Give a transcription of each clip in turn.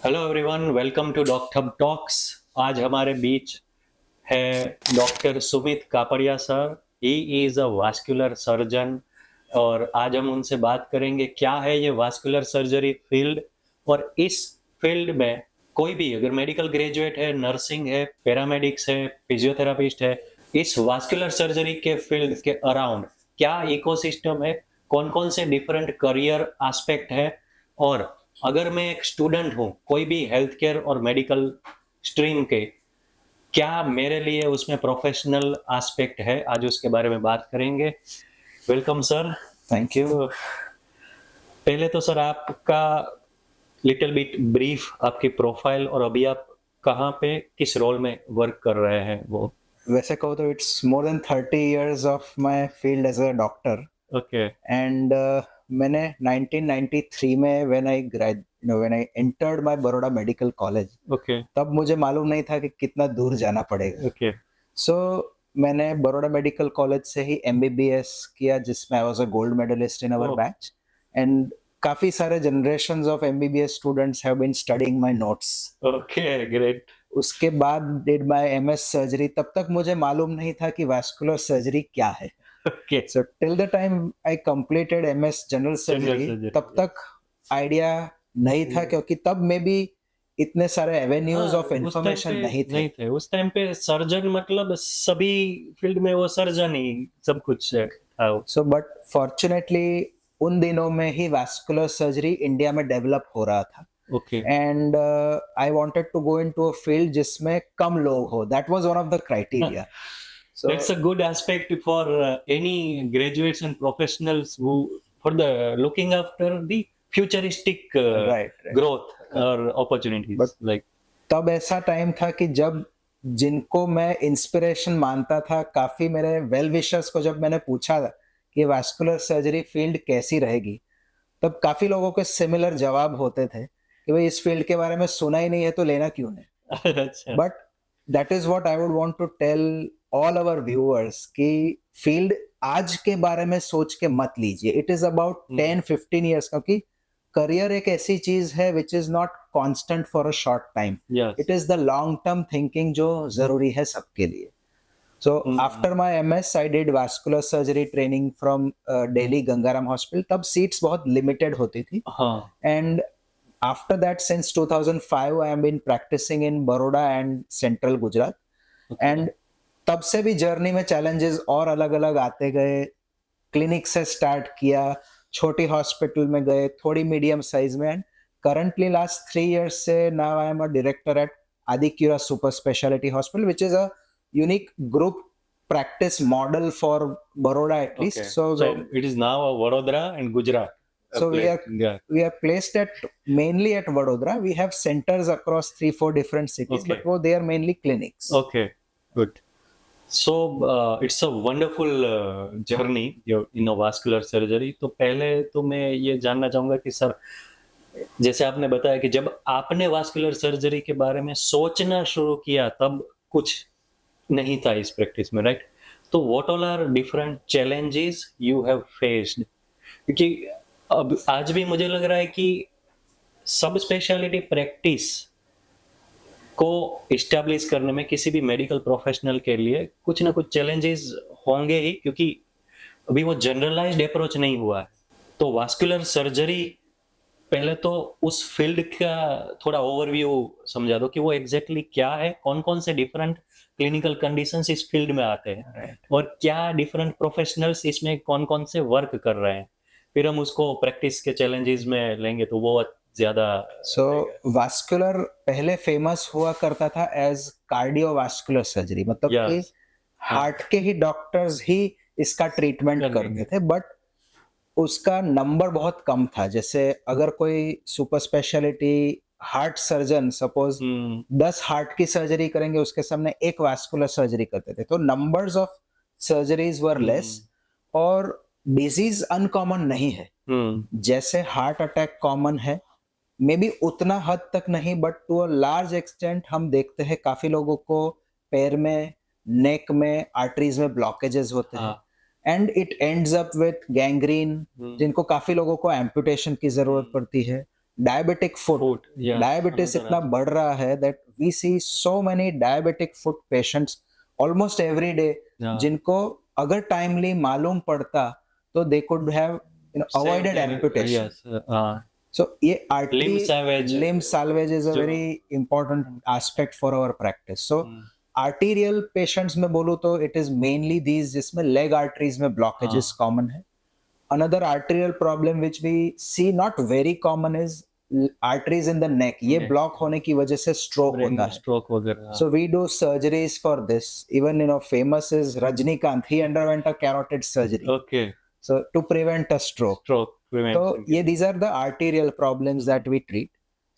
Hello everyone, welcome to doctor talks. आज हमारे बीच है doctor Sumit Kapadia sir. He is a vascular surgeon और आज हम उनसे बात करेंगे क्या है ये वास्कुलर सर्जरी फील्ड। और इस फील्ड में कोई भी अगर मेडिकल ग्रेजुएट है, नर्सिंग है, पैरामेडिक्स है, फिजियोथेरापिस्ट है, इस वास्कुलर सर्जरी के फील्ड के अराउंड क्या इकोसिस्टम है, कौन-कौन से डिफरेंट करियर एस्पेक्ट है। और अगर मैं एक स्टूडेंट हूँ, कोई भी हेल्थ केयर और मेडिकल स्ट्रीम के, क्या मेरे लिए उसमें प्रोफेशनल एस्पेक्ट है, आज उसके बारे में बात करेंगे। Welcome sir. Thank you. तो पहले तो सर आपका लिटिल बिट ब्रीफ आपकी प्रोफाइल और अभी आप कहाँ पे किस रोल में वर्क कर रहे हैं वो। वैसे कहो तो it's more than 30 years of my field as a doctor okay. And मैंने 1993 में when I entered my Baroda medical college, okay. तब मुझे मालूम नहीं था कि कितना दूर जाना पड़ेगा। ओके। सो मैंने बड़ौदा मेडिकल कॉलेज से ही एमबीबीएस किया, जिसमें I was a gold medalist in our oh. Batch and काफी सारे generations of MBBS students have been studying my notes. Okay, great. उसके बाद डिड माय एमएस सर्जरी। तब तक मुझे मालूम नहीं था कि वास्कुलर सर्जरी क्या है। Okay. So till the time I completed MS general general surgery, surgery. तब तक आइडिया नहीं था, क्योंकि तब में भी इतने सारे एवेन्यूज हाँ, ऑफ उस टाइम इंफॉर्मेशन पे नहीं थे। नहीं थे। उस टाइम पे सर्जन मतलब सभी फील्ड में वो सर्जन ही सब कुछ था। सो बट फॉर्चुनेटली उन दिनों में ही वास्कुलर सर्जरी इंडिया में डेवलप हो रहा था okay. And I wanted to go into a field जिसमें कम लोग हो। That was one of the criteria. So That's a good aspect for any graduates and professionals who for the looking after the futuristic right right growth or but opportunities like तब ऐसा time था कि जब जिनको मैं inspiration मानता था, काफी मेरे वेल विशर्स को जब मैंने पूछा कि वास्कुलर सर्जरी फील्ड कैसी रहेगी, तब काफी लोगों के सिमिलर जवाब होते थे कि भाई इस फील्ड के बारे में सुना ही नहीं है तो लेना क्यों है। अच्छा। But that is what I would want to tell all our viewers कि फील्ड आज के बारे में सोच के मत लीजिए। इट इज अबाउट 10-15 ईयर्स, क्योंकि करियर एक ऐसी चीज है which is not constant for a short time. Yes. It is the long term thinking जो जरूरी है सबके लिए। So after my MS, I did vascular surgery training from Delhi Gangaram Hospital. तब seats बहुत limited होती थी हाँ। and after that since 2005 I have been practicing in Baroda and Central Gujarat and तब से भी जर्नी में चैलेंजेस और अलग अलग आते गए। क्लिनिक से स्टार्ट किया, छोटी हॉस्पिटल में गए, थोड़ी मीडियम साइज में, एंड करंटली लास्ट 3 इयर्स से now I am a director at Adicura super speciality hospital, which is a unique group practice model for Baroda at least. Okay. So it is now a Vadodara and Gujarat. So Place. Yeah. we are placed at mainly at Vadodara. We have centers across 3-4 different cities, Okay. but they are mainly clinics. Okay. Good. So it's a wonderful journey in a vascular surgery. तो पहले तो मैं ये जानना चाहूँगा कि sir, जैसे आपने बताया कि जब आपने वास्कुलर सर्जरी के बारे में सोचना शुरू किया तब कुछ नहीं था इस प्रैक्टिस में, राइट? तो what all are different challenges you have faced? क्योंकि अब आज भी मुझे लग रहा है कि सब स्पेशलिटी प्रैक्टिस को इस्टेब्लिश करने में किसी भी मेडिकल प्रोफेशनल के लिए कुछ ना कुछ चैलेंजेस होंगे ही, क्योंकि अभी वो जनरलाइज्ड अप्रोच नहीं हुआ है। तो वास्कुलर सर्जरी, पहले तो उस फील्ड का थोड़ा ओवरव्यू समझा दो कि वो एग्जैक्टली क्या है, कौन-कौन से डिफरेंट क्लिनिकल कंडीशंस इस फील्ड में आते हैं और क्या डिफरेंट प्रोफेशनल्स इसमें कौन-कौन से वर्क कर रहे हैं। फिर हम उसको प्रैक्टिस के चैलेंजेस में लेंगे तो वो ज़्यादा सो वास्कुलर पहले फेमस हुआ करता था एज कार्डियोवास्कुलर सर्जरी, मतलब कि यस। हार्ट के ही डॉक्टर्स ही इसका ट्रीटमेंट करते थे, बट उसका नंबर बहुत कम था। जैसे अगर कोई super speciality heart surgeon suppose 10 heart की सर्जरी करेंगे, उसके सामने एक वास्कुलर सर्जरी करते थे, तो numbers of surgeries were less और डिजीज अनकॉमन नहीं है। जैसे हार्ट अटैक कॉमन है, मे बी उतना हद तक नहीं, but to a large extent हम देखते हैं काफी लोगों को पैर में, नेक में, आर्टरीज में ब्लॉकेजेस होते हैं and it ends up with gangrene, जिनको काफी लोगों को एम्पुटेशन की जरूरत पड़ती है। डायबिटिक फुट, फूड या डायबिटीज इतना बढ़ रहा है that we see so many diabetic foot patients almost every day, जिनको अगर टाइमली मालूम पड़ता तो they could have avoided amputation. Yes So ये artery limb salvage limb salvage is a जो very important aspect for our practice. So hmm, arterial patients में बोलूँ तो it is mainly these जिसमें leg arteries में blockages common है. Another arterial problem which we see not very common is arteries in the neck. ये Neck. block होने की वजह से stroke brain होता है. stroke वगैरह So we do surgeries for this. Even famous is Rajnikant. He underwent a carotid surgery. okay So to prevent a stroke. stroke तो prevention ये these are the arterial problems that we treat.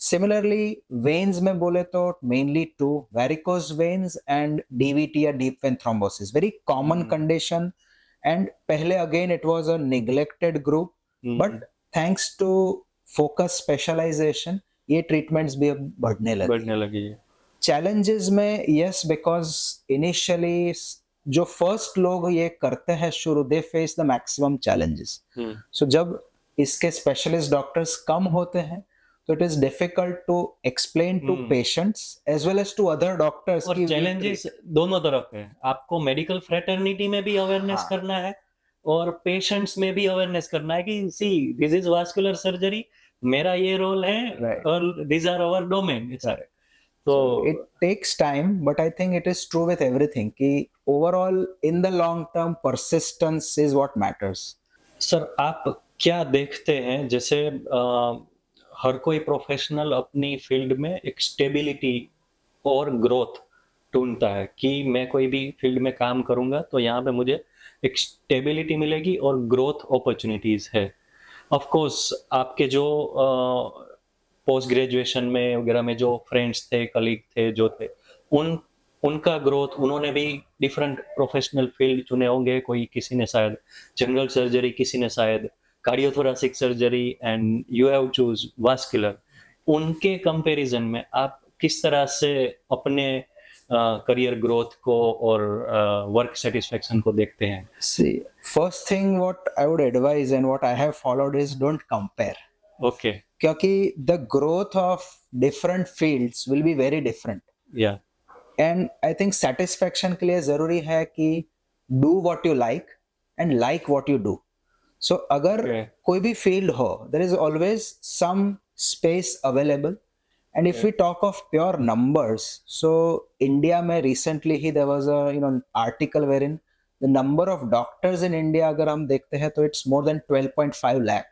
Similarly, veins में बोले तो mainly two, varicose veins and DVT या deep vein thrombosis. Very common condition, and पहले again it was a neglected group, but thanks to focus specialization ये treatments भी अब बढ़ने लगी है. challenges में yes, because initially जो first लोग ये करते हैं शुरू, they face the maximum challenges. So जब इसके स्पेशलिस्ट डॉक्टर्स कम होते हैं तो it is difficult to explain to patients as well as to other doctors. और चैलेंजेस दोनों तरफ है. आपको मेडिकल फ्रेटर्निटी में भी अवेयरनेस करना है और पेशेंट्स में भी अवेयरनेस करना है कि see this is vascular surgery, मेरा ये रोल है और दिस आर आवर डोमेन. तो it takes time, but I think it is true with everything कि overall in the long term persistence is what matters. Sir आप क्या देखते हैं, जैसे हर कोई प्रोफेशनल अपनी फील्ड में एक स्टेबिलिटी और ग्रोथ ढूंढता है कि मैं कोई भी फील्ड में काम करूंगा तो यहाँ पे मुझे एक स्टेबिलिटी मिलेगी और ग्रोथ अपॉर्चुनिटीज है. ऑफ कोर्स आपके जो पोस्ट ग्रेजुएशन में वगैरह में जो फ्रेंड्स थे, कलीग थे, जो थे, उनका ग्रोथ, उन्होंने भी डिफरेंट प्रोफेशनल फील्ड चुने होंगे. कोई किसी ने शायद जनरल सर्जरी, किसी ने शायद cardiothoracic surgery, and you have choose vascular. उनके कंपैरिजन में आप किस तरह से अपने करियर ग्रोथ को और वर्क सेटिस्फेक्शन को देखते हैं? See, first thing what I would advise and what I have followed is don't compare. Okay. क्योंकि the growth of different fields will be very different. Yeah. And I think satisfaction के लिए जरूरी है कि do what you like what you do. So अगर कोई भी field हो, there is always some space available. And if we talk of pure numbers, so India में recently he there was a article wherein the number of doctors in India अगर हम देखते हैं तो it's more than 12.5 lakh.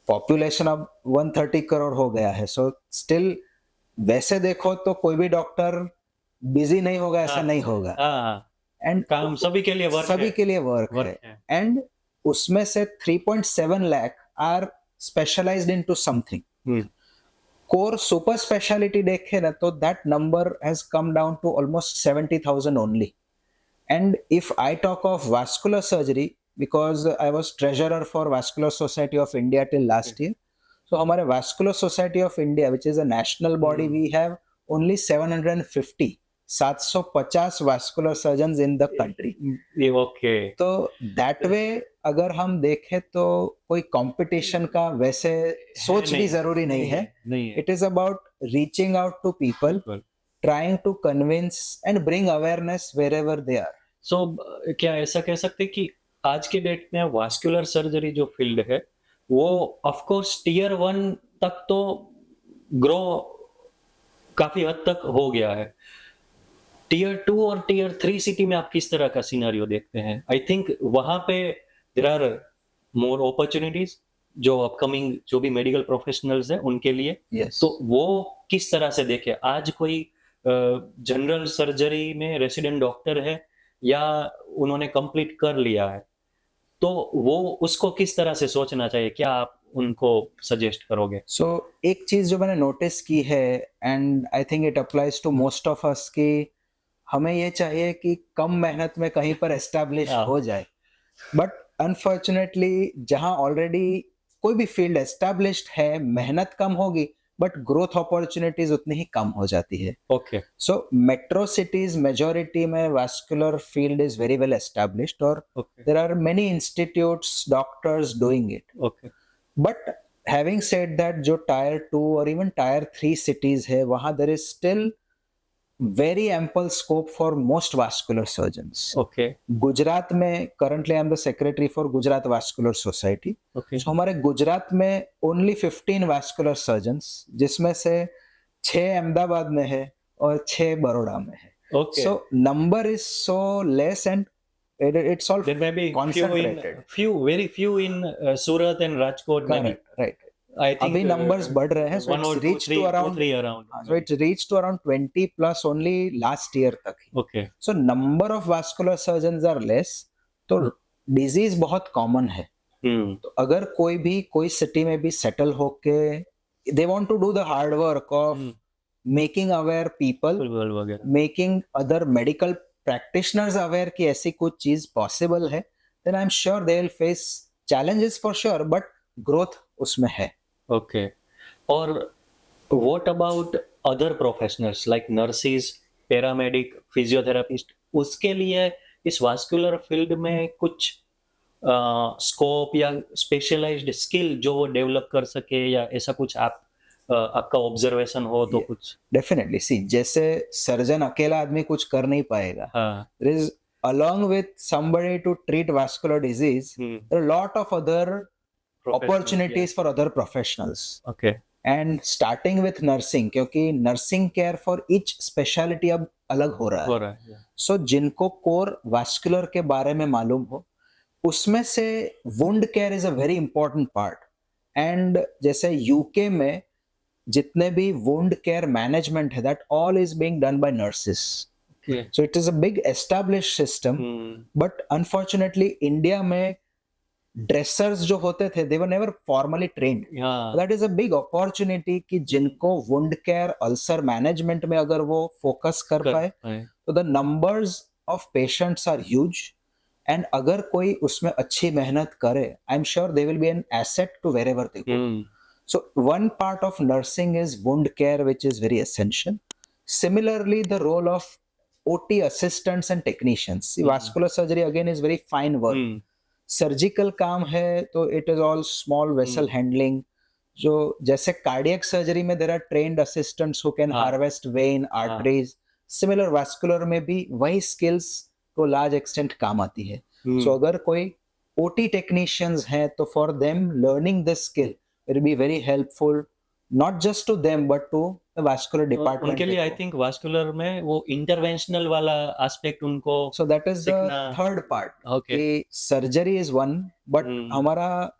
Population अब 130 करोड़ हो गया है. So still वैसे देखो तो कोई भी डॉक्टर बिजी नहीं होगा ऐसा नहीं होगा. एंड काम सभी के लिए वर्क है. एंड उसमें से 3.7 lakh are specialised into something. Core super speciality देखे ना तो that number has come down to almost 70,000 only. And if I talk of vascular surgery, because I was treasurer for vascular society of India till last year, so हमारे vascular society of India which is a national body, we have only 750 vascular surgeons in the country. Okay. तो that way अगर हम देखें तो कोई competition का वैसे सोच भी जरूरी नहीं है. It is about reaching out to people, trying to convince and bring awareness wherever they are. So क्या ऐसा कह सकते कि आज के डेट में वास्कुलर सर्जरी जो फील्ड है वो ऑफ कोर्स टियर 1 तक तो ग्रो काफी हद तक हो गया है. टियर 2 और टियर 3 सिटी में आप किस तरह का सिनेरियो देखते हैं? आई थिंक वहां पे देयर आर मोर अपॉर्चुनिटीज जो अपकमिंग जो भी मेडिकल प्रोफेशनल्स हैं उनके लिए. तो वो किस तरह से देखे? आज कोई जनरल सर्जरी में रेसिडेंट डॉक्टर है या उन्होंने कंप्लीट कर लिया है, तो वो उसको किस तरह से सोचना चाहिए? क्या आप उनको सजेस्ट करोगे? सो एक चीज जो मैंने नोटिस की है, and I think it applies to most of us, कि हमें ये चाहिए कि कम मेहनत में कहीं पर एस्टैब्लिश हो जाए. बट अनफॉर्चुनेटली जहां ऑलरेडी कोई भी फील्ड एस्टैब्लिश्ड है, मेहनत कम होगी बट ग्रोथ अपॉर्चुनिटीज उतनी ही कम हो जाती है. Okay. So metro cities majority में vascular field is very well established और there are many institutes, doctors doing it. Okay. But having said that जो टायर 2 और इवन टायर 3 सिटीज है वहां there is still very ample scope for most vascular surgeons. Okay Gujarat में currently I am the secretary for Gujarat vascular society. Okay so हमारे गुजरात में only 15 vascular surgeons, जिसमें से 6 अहमदाबाद में है और 6 बड़ौदा में है. Okay So number is so less and it's all there may be concentrated. very few in Surat and Rajkot maybe. Correct, right. I think अभी numbers बढ़ रहे हैं, so one or it's two, reached three, to two, around three around. so it's reached to around 20 plus only last year तक ही. Okay. So number of vascular surgeons are less, तो disease बहुत common है. तो अगर कोई city में भी settle होके they want to do the hard work of making aware people, वगैरह making other medical practitioners aware कि ऐसी कुछ चीज possible है, then I'm sure they will face challenges for sure, but growth उसमें है. Okay. और what about other professionals like nurses, paramedic, physiotherapist? उसके लिए इस vascular field में कुछ स्कोप या स्पेशलाइज्ड स्किल जो वो डेवलप कर सके या ऐसा कुछ आपका ऑब्जर्वेशन हो तो कुछ? Definitely. See, जैसे सर्जन अकेला आदमी कुछ कर नहीं पाएगा. हाँ. There is, along with somebody to treat vascular disease, there are a lot of other opportunities for other professionals. Okay. And starting with nursing, क्योंकि nursing care for each specialty अब अलग हो रहा है. So जिनको कोर vascular के बारे में मालूम हो, उसमें से wound care is a very important part. And जैसे UK में जितने भी wound care management है, that all is being done by nurses. Okay. So it is a big established system. But unfortunately India में dressers जो होते थे, they were never formally trained. Yeah. That is a big opportunity कि जिनको wound care, ulcer management में अगर वो focus कर पाए, तो the numbers of patients are huge. And अगर कोई उसमें अच्छी मेहनत करे, I'm sure they will be an asset to wherever they go. So one part of nursing is wound care, which is very essential. Similarly, the role of OT assistants and technicians. See, vascular surgery again is very fine work. Surgical काम है तो it is all small vessel handling. जो जैसे cardiac surgery में there are trained assistants who can harvest vein arteries, similar vascular में भी वही skills को लार्ज एक्सटेंट काम आती है. सो अगर कोई ओटी टेक्नीशियंस हैं तो for them learning this skill will be very helpful, not just to them but to the vascular department. उनके लिए आई थिंक वास्कुलर में वो इंटरवेंशनल वाला एस्पेक्ट उनको, so that is the third part. Okay, surgery is one, but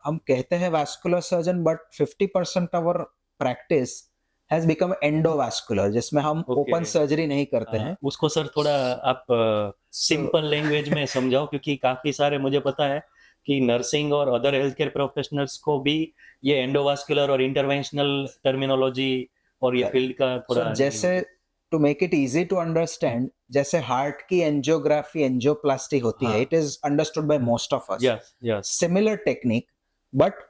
हम कहते हैं vascular surgeon, but 50% our practice has become endovascular, जिसमें हम ओपन सर्जरी नहीं करते हैं. उसको सर थोड़ा आप सिंपल लैंग्वेज में समझाओ, क्योंकि काफी सारे मुझे पता है कि नर्सिंग और अदर हेल्थ केयर प्रोफेशनल्स को भी ये एंडोवास्कुलर और इंटरवेंशनल टर्मिनोलॉजी और ये फील्ड का थोड़ा जैसे to make it easy to understand, जैसे हार्ट की एंजियोग्राफी, एंजियोप्लास्टी होती है, it is understood by most of us. Similar technique, but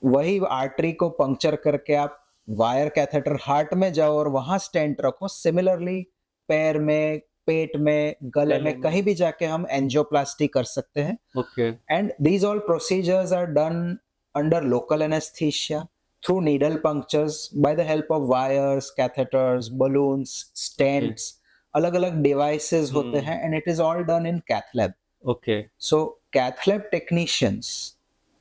वही आर्टरी को पंक्चर करके आप वायर कैथेटर हार्ट में जाओ और वहां स्टेंट रखो. सिमिलरली पैर में, पेट में, गले में, कहीं भी जाके हम एंजियोप्लास्टी कर सकते हैं. Okay. And these all procedures are done under local anaesthesia through needle punctures by the help of wires, catheters, balloons, stents. अलग-अलग devices होते हैं and it is all done in cath lab. Okay. So cath lab technicians,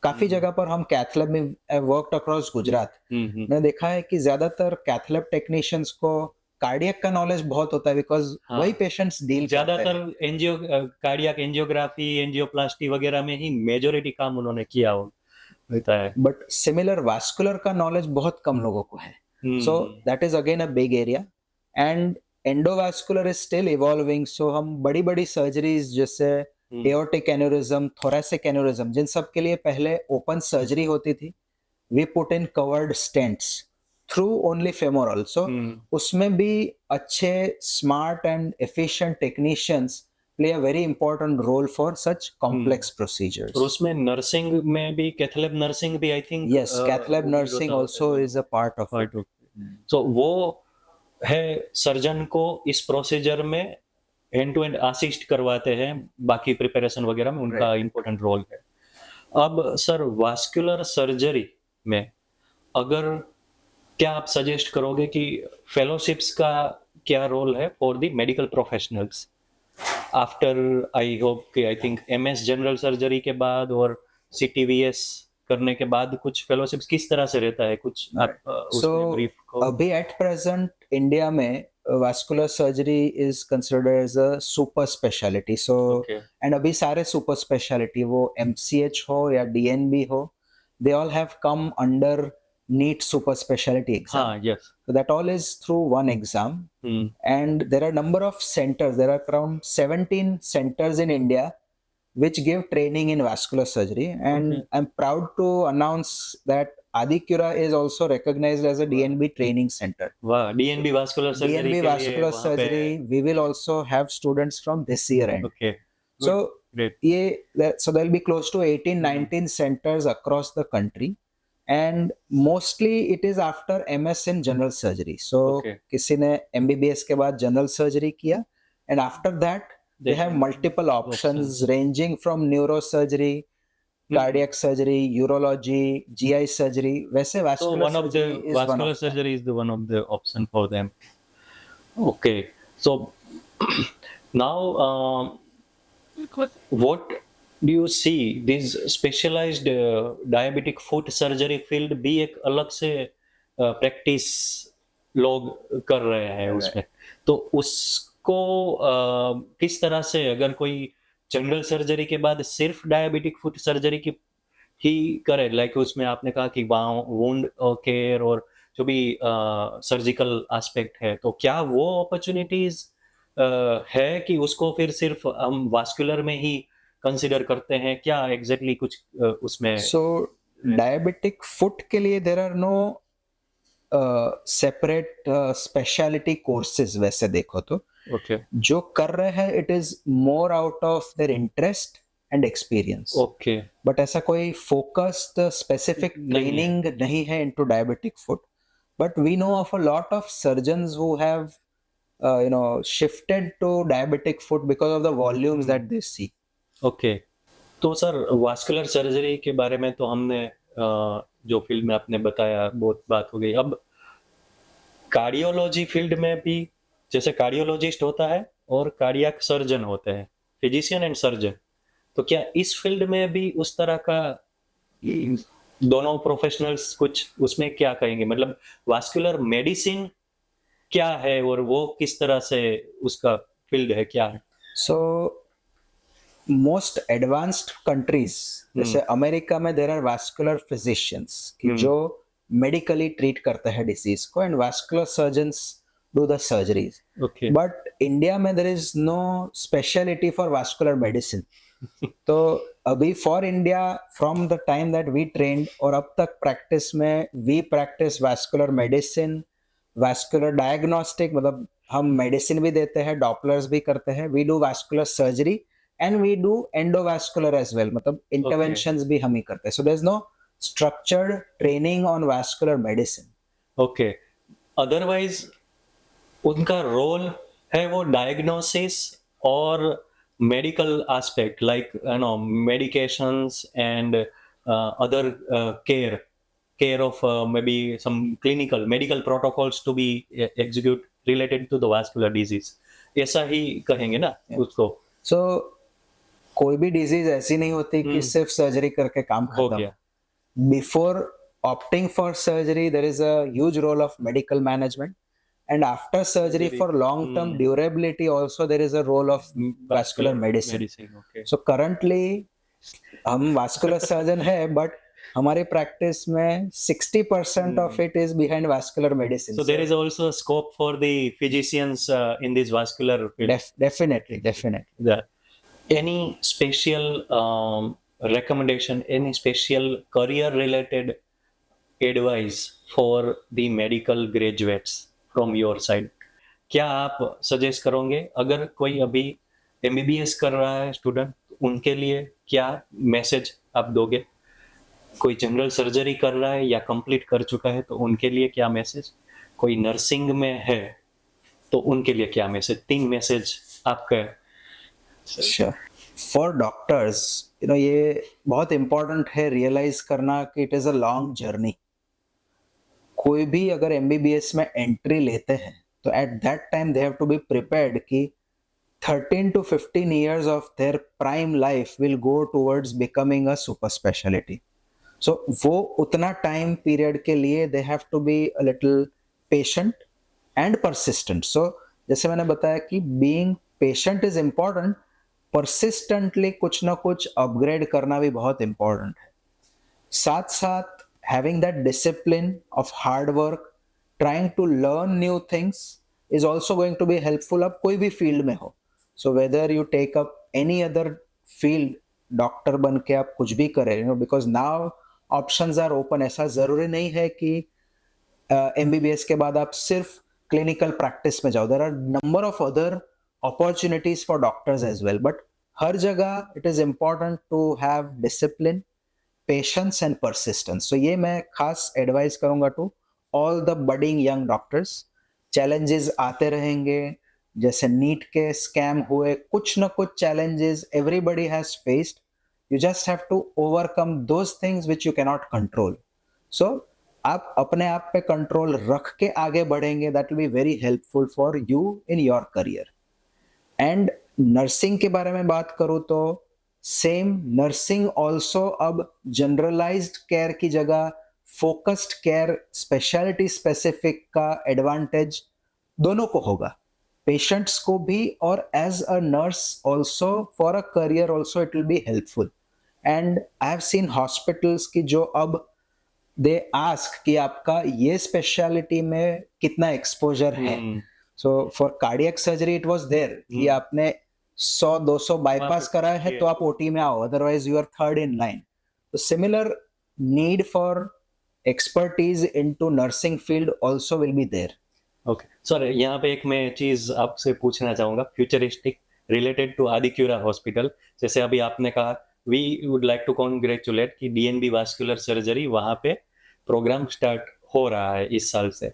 काफी जगह पर हम cath lab में worked across Gujarat. मैंने देखा है कि ज्यादातर cath lab technicians को कार्डियक का नॉलेज बहुत होता है, बिकॉज वही पेशेंट्स डील ज्यादातर कार्डियक एंजियोग्राफी, एंजियोप्लास्टी वगैरह में ही मेजॉरिटी काम उन्होंने किया होता है. बट सिमिलर वास्कुलर का नॉलेज बहुत कम लोगों को है. So that is again a big area and endovascular is still evolving. So हम बड़ी बड़ी सर्जरीज जैसे एओर्टिक एन्यूरिज्म, थोरैसिक एन्यूरिज्म, जिन सब के लिए पहले ओपन सर्जरी होती थी, we put in covered stents through only femoral. So उसमें भी अच्छे smart and efficient technicians play a very important role for such complex procedures. और उसमें नर्सिंग में भी cath lab nursing भी I think yes, cath lab nursing also is a part of it. So वो है सर्जन को इस procedure में एंड टू एंड असिस्ट करवाते हैं, बाकी प्रिपरेशन वगैरह में उनका इम्पोर्टेंट रोल है. अब सर वास्कुलर सर्जरी में अगर क्या आप सजेस्ट करोगे कि फेलोशिप्स का क्या रोल है for the medical professionals after, I hope कि I think MS general surgery के बाद और सीटीवीएस करने के बाद कुछ फेलोशिप्स किस तरह से रहता है, कुछ आप उसमें So ब्रीफ को? अभी एट प्रेजेंट इंडिया में vascular surgery is considered as a super speciality. So okay, and अभी सारे सुपर स्पेशलिटी वो एमसीएच हो या डीएनबी हो, they all have come under NEET super speciality exam. हाँ, yes, So that all is through one exam. Hmm, And there are number of centers. There are around 17 centers in India which give training in vascular surgery. And Okay. I'm proud to announce that Adikura is also recognized as a DNB training center. वाह, DNB vascular surgery DNB के लिए vascular वहाँ पे, surgery, we will also have students from this year end. Okay, So, great, so there'll be close to 18, 19 centers across the country. And mostly it is after MS in general surgery. So, Okay. किसी ने MBBS के बाद general surgery किया, and after that they have multiple options ranging from neurosurgery, cardiac surgery, urology, GI surgery. वैसे so vascular one of the surgery is one vascular of them. surgery is the one of the option for them. Okay, so now what do you see this specialized diabetic foot surgery field भी एक अलग से practice लोग कर रहे हैं उसमें, तो उसको किस तरह से, अगर कोई जनरल सर्जरी के बाद सिर्फ डायबिटिक फुट सर्जरी की ही करे, लाइक उसमें आपने कहा कि वुंड केयर और जो भी सर्जिकल एस्पेक्ट है, तो क्या वो अपॉर्चुनिटीज है कि उसको फिर सिर्फ हम वास्कुलर में ही कंसिडर करते हैं, क्या एग्जैक्टली कुछ उसमें? So diabetic foot के लिए there are no separate specialty courses वैसे देखो तो. ओके, जो कर रहे हैं it is more out of their interest and experience. Okay, but ऐसा कोई फोकस्ड स्पेसिफिक नहीं है. ट्रेनिंग नहीं है into diabetic foot. But we know of a lot of surgeons who have shifted to diabetic foot because of the volumes that they see. Okay, तो sir vascular surgery के बारे में तो हमने जो फील्ड में आपने बताया बहुत बात हो गई. अब कार्डियोलॉजी फील्ड में भी, जैसे कार्डियोलॉजिस्ट होता है और कार्डियक सर्जन होते हैं, फिजिशियन एंड सर्जन, तो क्या इस फील्ड में भी उस तरह का दोनों प्रोफेशनल्स कुछ उसमें क्या कहेंगे, मतलब वास्कुलर मेडिसिन क्या है और वो किस तरह से उसका फील्ड है, क्या है? So most advanced countries जैसे अमेरिका में there are vascular physicians कि जो medically treat करते हैं डिसीज को, and vascular surgeons do the surgeries. Okay, But India में there is no specialty for vascular medicine. तो अभी for India from the time that we trained और अब तक practice में we practice vascular medicine, vascular diagnostic, मतलब हम medicine भी देते हैं, Dopplers भी करते हैं, we do vascular surgery and we do endovascular as well, मतलब interventions भी हम ही करते हैं. So there's no structured training on vascular medicine. Okay, otherwise उनका रोल है वो डायग्नोसिस और medical aspect, like you know medications and other care of maybe some clinical medical protocols to be execute related to the vascular disease, ऐसा ही कहेंगे ना उसको? So कोई भी डिजीज ऐसी नहीं होती कि सिर्फ सर्जरी करके काम हो खत्म. गया. Before opting for surgery, there is a huge role of medical management, and after surgery for long-term durability also there is a role of vascular medicine. Okay, So currently हम vascular surgeon है, but हमारे practice में 60% of it is behind vascular medicine. so there is also scope for the physicians in this vascular field. Definitely. That any special recommendation, any special career related advice for the medical graduates from your side? क्या आप suggest करोगे अगर कोई अभी MBBS कर रहा है student, उनके लिए क्या मैसेज आप दोगे? कोई जनरल सर्जरी कर रहा है या कंप्लीट कर चुका है तो उनके लिए क्या मैसेज? कोई नर्सिंग में है तो उनके लिए क्या मैसेज? 3 मैसेज आपका. Sure. For doctors, ये बहुत important है रियलाइज करना कि it is a long journey. कोई भी अगर एमबीबीएस में एंट्री लेते हैं तो at that time they have to be prepared कि 13 to 15 years of their prime life will go towards becoming a super specialty. So वो उतना टाइम पीरियड के लिए they have to be a little patient and persistent. So जैसे मैंने बताया कि being patient is important, persistently कुछ ना कुछ अपग्रेड करना भी बहुत इम्पोर्टेंट है. साथ साथ having that discipline of hard work, trying to learn new things is also going to be helpful अब कोई भी फील्ड में हो. So whether you take up any other field, doctor बन के आप कुछ भी करें, because now options are open. ऐसा जरूरी नहीं है कि एमबीबीएस के बाद आप सिर्फ क्लिनिकल प्रैक्टिस में जाओ. There are number of other opportunities for doctors as well, but हर जगह it is important to have discipline, patience and persistence. So ये मैं खास एडवाइस करूंगा to all the budding young doctors. Challenges आते रहेंगे, जैसे नीट के स्कैम हुए, कुछ ना कुछ challenges everybody has faced. You just have to overcome those things which you can not control. So आप अपने आप पे कंट्रोल रख के आगे बढ़ेंगे, that will be very helpful for you in your career. And nursing के बारे में बात करूँ तो सेम, नर्सिंग ऑल्सो अब जनरलाइज्ड केयर की जगह फोकस्ड केयर, स्पेशलिटी स्पेसिफिक का एडवांटेज दोनों को होगा, पेशेंट्स को भी और as a nurse also for a career also it will be helpful. And I have seen hospitals की जो अब दे आस्क कि आपका ये स्पेशलिटी में कितना एक्सपोजर है. So for cardiac surgery it was there कि आपने 100-200 बाईपास करा है तो आप ओटी में आओ, otherwise you are third in line. तो similar need for expertise into nursing field also will be there. Okay sir, यहाँ पे एक मैं चीज आपसे पूछना चाहूंगा, फ्यूचरिस्टिक रिलेटेड टू आदिक्यूरा हॉस्पिटल. जैसे अभी आपने कहा, we would like to congratulate कि डीएनबी वास्कुलर सर्जरी वहाँ पे प्रोग्राम स्टार्ट हो रहा है इस साल से.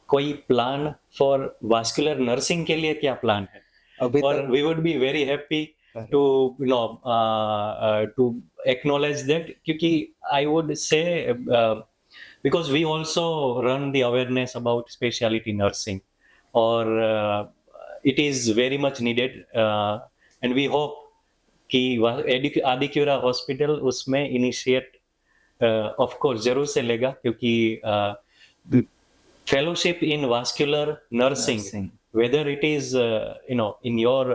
कोई प्लान फॉर वास्कुलर नर्सिंग के लिए क्या प्लान है? और we would be very happy to to acknowledge that, क्योंकि I would say because we also run the awareness about specialty nursing, or it is very much needed, and we hope कि Adicura hospital उसमें initiate of course जरूर से लेगा, क्योंकि fellowship in vascular nursing, whether it is in your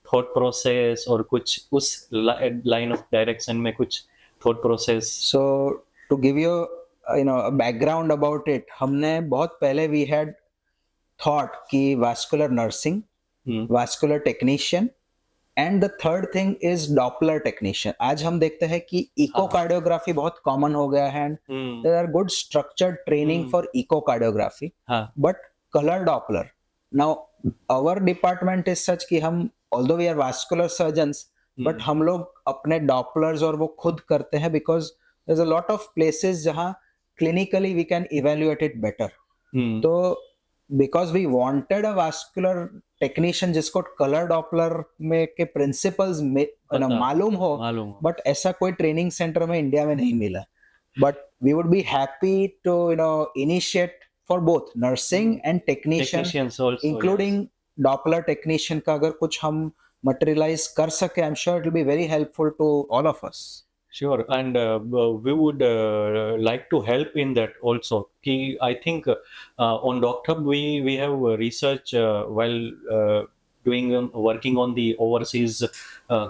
thought process और कुछ उस line of direction में कुछ thought process. So to give you a background about it, हमने बहुत पहले we had thought कि vascular nursing, vascular technician, and the third thing is Doppler technician. आज हम देखते हैं कि echocardiography बहुत common हो गया है, and there are good structured training for echocardiography, but color Doppler. Now our department is such कि हम although we are vascular surgeons, but हम लोग अपने Dopplers और वो खुद करते हैं, because there's a lot of places जहाँ clinically we can evaluate it better. तो because we wanted a vascular technician जिसको color doppler में के principles में मालूम हो, but ऐसा कोई training center में इंडिया में नहीं मिला. But we would be happy to initiate for both nursing and technicians also, including doppler technician का अगर कुछ हम materialize कर सके, I'm sure it will be very helpful to all of us. Sure, and we would like to help in that also. I think on DocHub we have research while working on the overseas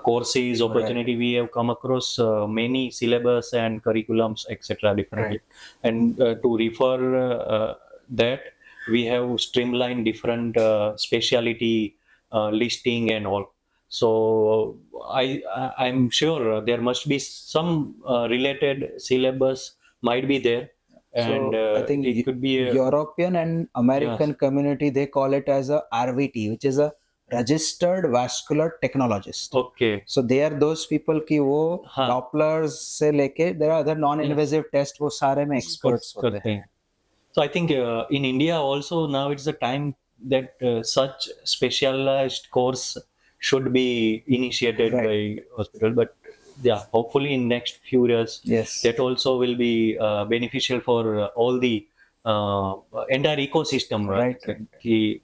courses opportunity. Right. We have come across many syllabus and curriculums, etc. differently, right. And to refer that we have streamlined different specialty listing and all. So I'm sure there must be some related syllabus might be there, and so I think it could be a European and American community, they call it as a RVT, which is a registered vascular technologist. Okay. So they are those people कि वो Dopplers से लेके there are other non-invasive tests, वो सारे में experts होते हैं. So I think in India also now it's the time that such specialized course should be initiated, right, by hospital. But yeah, hopefully in next few years, yes, that also will be beneficial for all the entire ecosystem Right. कि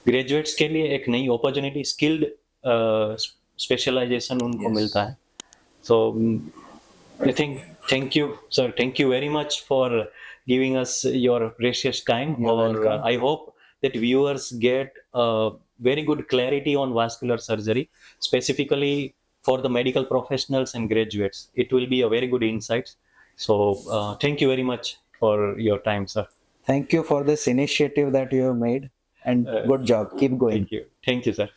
graduates के लिए एक नई opportunity, skilled specialisation उनको Yes. मिलता है. So I think thank you, sir. Thank you very much for giving us your precious time. You're Or welcome. I hope that viewers get very good clarity on vascular surgery, specifically for the medical professionals and graduates. It will be a very good insight. So thank you very much for your time, sir. Thank you for this initiative that you have made, and good job. Keep going. Thank you, sir.